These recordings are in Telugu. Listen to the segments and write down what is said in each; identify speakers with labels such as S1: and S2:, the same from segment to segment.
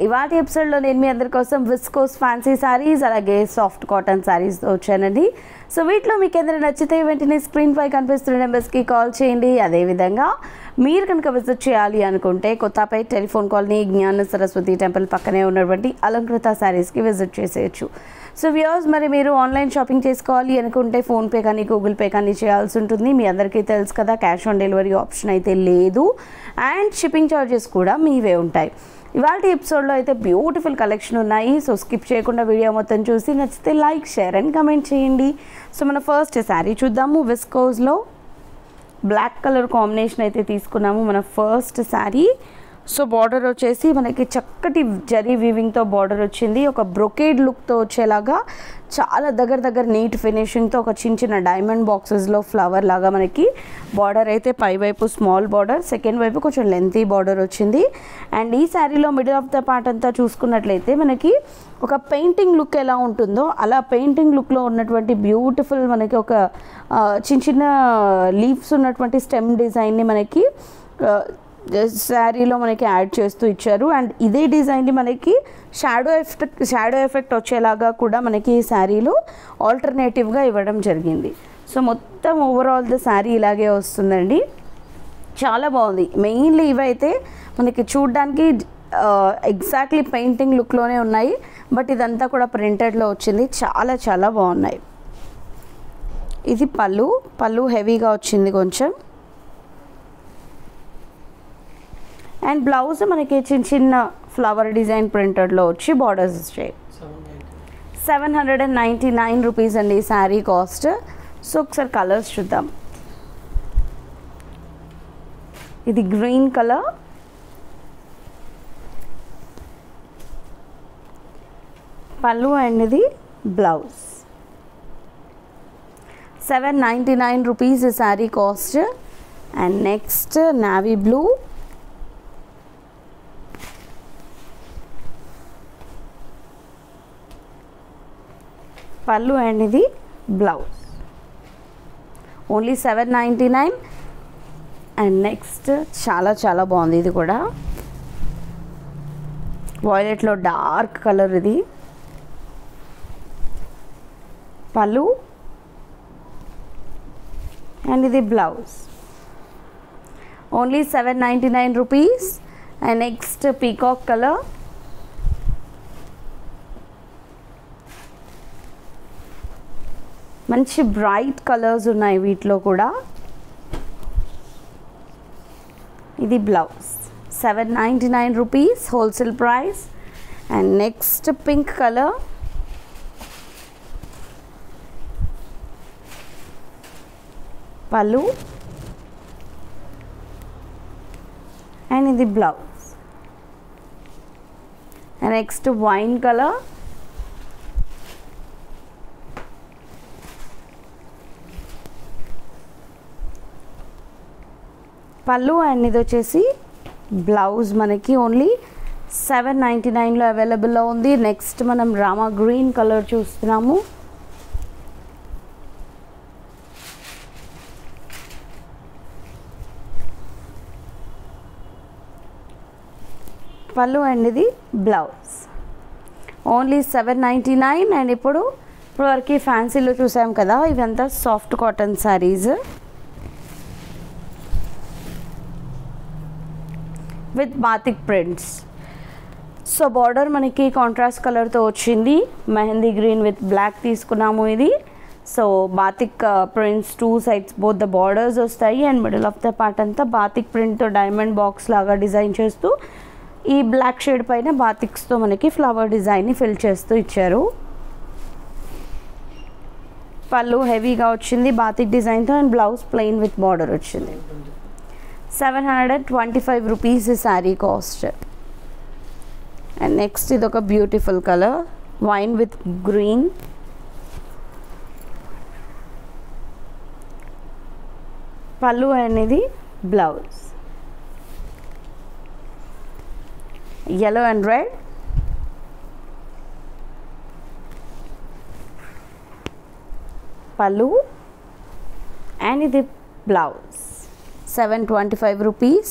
S1: ఇవాటి ఎపిసోడ్లో నేను మీ అందరి కోసం విస్కోస్ ఫ్యాన్సీ శారీస్ అలాగే సాఫ్ట్ కాటన్ శారీస్తో వచ్చానండి. సో వీటిలో మీకు ఏదైనా నచ్చితే వెంటనే స్క్రీన్ పై కనిపిస్తున్న నెంబర్స్కి కాల్ చేయండి. అదేవిధంగా మీరు కనుక విజిట్ చేయాలి అనుకుంటే కొత్తపేట టెలిఫోన్ కాలనీ జ్ఞాన సరస్వతి టెంపుల్ పక్కనే ఉన్నటువంటి అలంకృత శారీస్కి విజిట్ చేసేయచ్చు. సో వ్యూవర్స్, మరి మీరు ఆన్లైన్ షాపింగ్ చేసుకోవాలి అనుకుంటే ఫోన్పే కానీ గూగుల్ పే కానీ చేయాల్సి ఉంటుంది. మీ అందరికీ తెలుసు కదా, క్యాష్ ఆన్ డెలివరీ ఆప్షన్ అయితే లేదు అండ్ షిప్పింగ్ ఛార్జెస్ కూడా మీవే ఉంటాయి. ఇవాళ ఎపిసోడ్లో అయితే బ్యూటిఫుల్ కలెక్షన్ ఉన్నాయి. సో స్కిప్ చేయకుండా వీడియో మొత్తం చూసి నచ్చితే లైక్, షేర్ అండ్ కమెంట్ చేయండి. సో మన ఫస్ట్ శారీ చూద్దాము. విస్కోస్లో బ్లాక్ కలర్ కాంబినేషన్ అయితే తీసుకున్నాము మన ఫస్ట్ శారీ. సో బార్డర్ వచ్చేసి మనకి చక్కటి జరీ వీవింగ్తో బార్డర్ వచ్చింది. ఒక బ్రొకేడ్ లుక్తో వచ్చేలాగా చాలా దగ్గర నీట్ ఫినిషింగ్తో ఒక చిన్న డైమండ్ బాక్సెస్లో ఫ్లవర్ లాగా మనకి బార్డర్ అయితే పైవైపు స్మాల్ బార్డర్, సెకండ్ వైపు కొంచెం లెంతీ బార్డర్ వచ్చింది. అండ్ ఈ శారీలో మిడిల్ ఆఫ్ ద పార్ట్ అంతా చూసుకున్నట్లయితే మనకి ఒక పెయింటింగ్ లుక్ ఎలా ఉంటుందో అలా పెయింటింగ్ లుక్లో ఉన్నటువంటి బ్యూటిఫుల్ మనకి ఒక చిన్న లీవ్స్ ఉన్నటువంటి స్టెమ్ డిజైన్ని మనకి శారీలో మనకి యాడ్ చేస్తూ ఇచ్చారు. అండ్ ఇదే డిజైన్ని మనకి షాడో ఎఫెక్ట్ వచ్చేలాగా కూడా మనకి ఈ శారీలో ఆల్టర్నేటివ్గా ఇవ్వడం జరిగింది. సో మొత్తం ఓవరాల్ ద శారీ ఇలాగే వస్తుందండి. చాలా బాగుంది. మెయిన్లీ ఇవైతే మనకి చూడ్డానికి ఎగ్జాక్ట్లీ పెయింటింగ్ లుక్లోనే ఉన్నాయి, బట్ ఇదంతా కూడా ప్రింటెడ్లో వచ్చింది. చాలా బాగున్నాయి. ఇది పళ్ళు హెవీగా వచ్చింది కొంచెం. అండ్ బ్లౌజ్ మనకి చిన్న ఫ్లవర్ డిజైన్ ప్రింటెడ్లో వచ్చి బార్డర్స్ వచ్చాయి. 799 రూపీస్ అండి ఈ శారీ కాస్ట్. సో ఒకసారి కలర్స్ చూద్దాం. ఇది గ్రీన్ కలర్, పళ్ళు అండ్ ఇది బ్లౌజ్. 799 రూపీస్ ఈ sari cost. And next navy blue, పళ్ళు అండ్ ఇది బ్లౌజ్. ఓన్లీ 799. అండ్ నెక్స్ట్ చాలా బాగుంది. ఇది కూడా వాయిలెట్లో డార్క్ కలర్. ఇది పళ్ళు అండ్ ఇది blouse. Only 799 rupees. And next peacock colour, మంచి బ్రైట్ కలర్స్ ఉన్నాయి వీటిలో కూడా. ఇది blouse. 799 rupees wholesale price. And next pink colour, పళ్ళు అండ్ ఇది blouse. And next wine colour, పళ్ళు అండ్ ఇది వచ్చేసి బ్లౌజ్. మనకి ఓన్లీ 799లో అవైలబుల్లో ఉంది. నెక్స్ట్ మనం రామా గ్రీన్ కలర్ చూస్తున్నాము. పళ్ళు అండ్ ఇది బ్లౌజ్. ఓన్లీ 799. అండ్ ఇప్పటివరకు ఫ్యాన్సీలో చూసాం కదా, ఇవంతా soft cotton saris with batik prints. So border మనకి కాంట్రాస్ట్ కలర్తో వచ్చింది. మెహందీ గ్రీన్ విత్ బ్లాక్ తీసుకున్నాము ఇది. So batik prints 2 sides both the borders వస్తాయి. And middle of the part అంతా బాతిక్ ప్రింట్తో డైమండ్ బాక్స్ లాగా డిజైన్ చేస్తూ ఈ బ్లాక్ షేడ్ పైన బాతిక్స్తో మనకి ఫ్లవర్ డిజైన్ని ఫిల్ చేస్తూ ఇచ్చారు. పళ్ళు హెవీగా వచ్చింది బాతిక్ డిజైన్తో. And blouse plain with border వచ్చింది. 725 rupees sari cost. And next ఇది ఒక beautiful colour wine with green. పళ్ళు అనేది blouse. yellow and red. Pallu and the blouse. 725 rupees.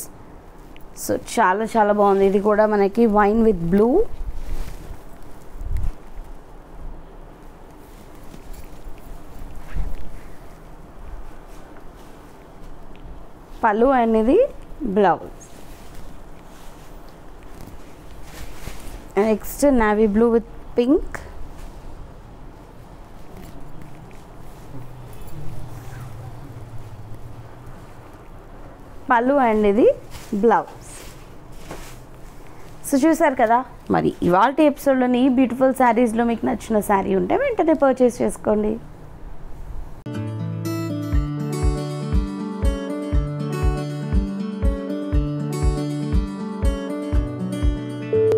S1: So చాలా చాలా బాగుంది. ఇది కూడా మనకి వైన్ విత్ బ్లూ. పళ్ళు అండ్ ఇది blouse. Next navy blue with pink. పళ్ళు అండ్ ఇది బ్లౌజ్. సో చూసారు కదా, మరి ఇవాళ ఎపిసోడ్లోని ఈ బ్యూటిఫుల్ శారీస్లో మీకు నచ్చిన శారీ ఉంటే వెంటనే పర్చేస్ చేసుకోండి.